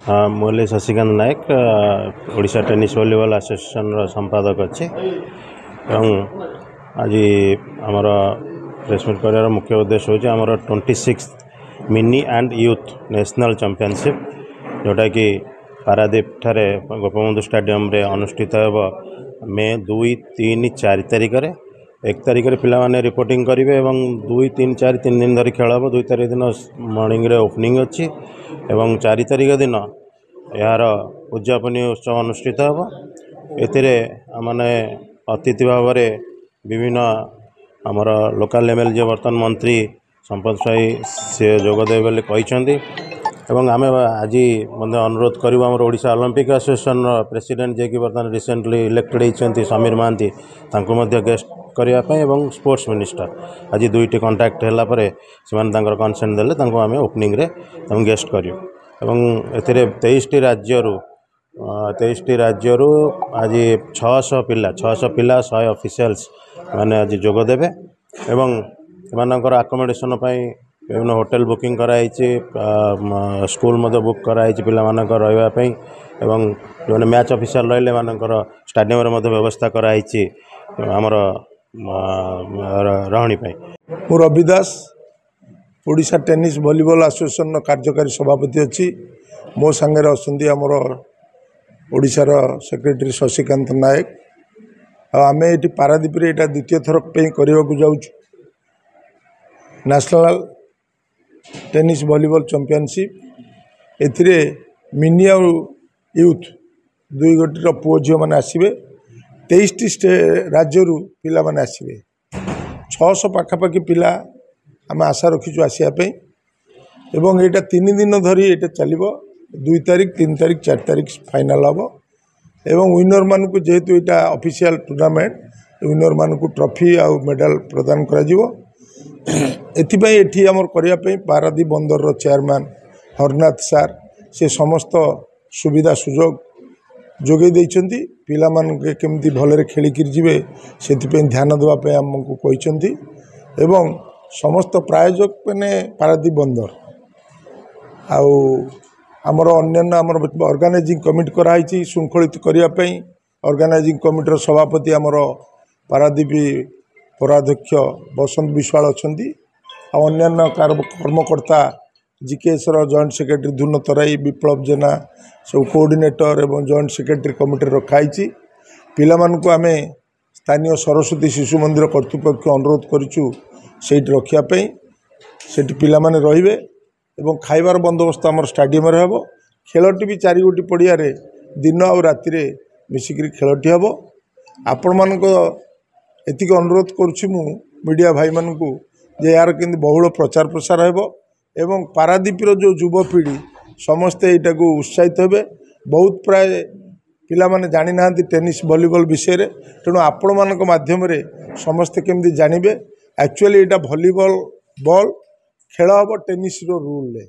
हाँ मुझे शशिकांत नायक Odisha tennis volleyball association संपादक अच्छे आज आमर प्रेसमिट कर मुख्य उद्देश्य हूँ आमर 26 mini and youth national championship जोटा कि पारादीप ठारे गोपबंधु स्टेडियम रे अनुष्ठित हो मे 2, 3, 4 तारिख में 1 तारिख में पिला माने रिपोर्टिंग करेंगे और 2, 3, 4 3 दिन धरी खेल हम 2 तारिख दिन मॉर्निंग रे ओपनिंग अच्छी एवं 4 तारिख दिन यार उद्यापनी उत्सव अनुष्ठित हो एथिरे माने अतिथि भाव में विभिन्न आमर लोकल एमएलए बर्तमान मंत्री संपद स्वाई से जोगदे बोली कहते एवं आम आज अनुरोध करूँ आम ओडिशा ओलंपिक एसोसिएशन प्रेसिडेंट जे कि बर्तमान रिसेंटली इलेक्टेड होती समीर महांती गेस्ट करने स्पोर्ट्स मिनिस्टर आज दुईटी कंटाक्ट है से कनसेंट देले आम ओपनिंग रे गेस्ट करूँ एवं एथिरे 23टी राज्यरू आज 600 पिला 100 ऑफिशियल्स माने आज जोगदेवे एवं एमानकर आकोमोडेशन विभिन्न होटेल बुकिंग कराई स्कूल बुक कराई पिला मानकर रहिबा एवं जो मैच ऑफिशियल रहिले मानकर स्टेडियम रे व्यवस्था कराई आमर रहणी मु रवि दास ओडिशा टेनिस वॉलीबॉल एसोसिएशन कार्यकारी सभापति अच्छी मो सांगे अच्छा आमर ओडिशार सेक्रेटरी शशिकांत नायक आमे ये पारादीप रे एटा द्वितीय थर करने को जाऊँ नेशनल टेनिस वॉलीबॉल चैंपियनशिप एथिरे मिनी और यूथ दुई गोटी पुओ झील मैंने आसवे 23टी राज्यरू पिला माने आसवे 600 पाखापाखि पिला आम आशा रखीचु आसापी एवं यहाँ 3 दिन धरी ये चलो 2 तारिख 3 तारिख 4 तारिख फाइनाल हम एवं विनर मानक जेहेतु यहाँ ऑफिशियल टूर्नामेंट विनर मानक ट्रॉफी आउ मेडल प्रदान एथि आमर करने पारादीप बंदर चेयरमैन हरनाथ सार से समस्त सुविधा सुजोग जोगे देइछंती पिला मानके केमती भलरे खेलिकिर जीवे सेथिपे ध्यान देवाई आमको कहते एवं समस्त प्रायोजक मैंने पारादीप बंदर आउ आमर अन्य आमर ऑर्गेनाइजिंग कमिटी कराई श्रृंखलित करने ऑर्गेनाइजिंग कमिटीर सभापति आमर पारादीप पौराध्यक्ष बसंत विश्वाल अच्छा अन्य कर्मकर्ता जीकेएस जॉइंट सेक्रेटरी धुन तराई विप्लव जेना सब कोऑर्डिनेटर एवं जॉइंट सेक्रेटरी कमिटी रखाई पिला मानकु आमे स्थानीय सरस्वती शिशु मंदिर कर्तृपक्ष अनुरोध करूँ से रखापी से पिला माने रहिबे एवं खाइबार बंदोबस्त आमर स्टाडियम रे हबो खेलटी भी 4 गोटी पड़िया दिन और राति मिसिक खेलटी हम आपण मानक एतिक अनुरोध करुछि मु मीडिया भाई मानकु जे यार केंद्र बहुल प्रचार प्रसार हेबो एवं पारादीपर जो युवपीढ़ी समस्ते यहाँ को उत्साहित हेबे बहुत प्राय पिला माने जानी ना टेनिस वॉलीबॉल विषय तेणु आपण मानक माध्यम रे समस्ते केमती जानबे एक्चुअली यहाँ वॉलीबॉल बॉल खेल हम टेनिस रो रूल रे।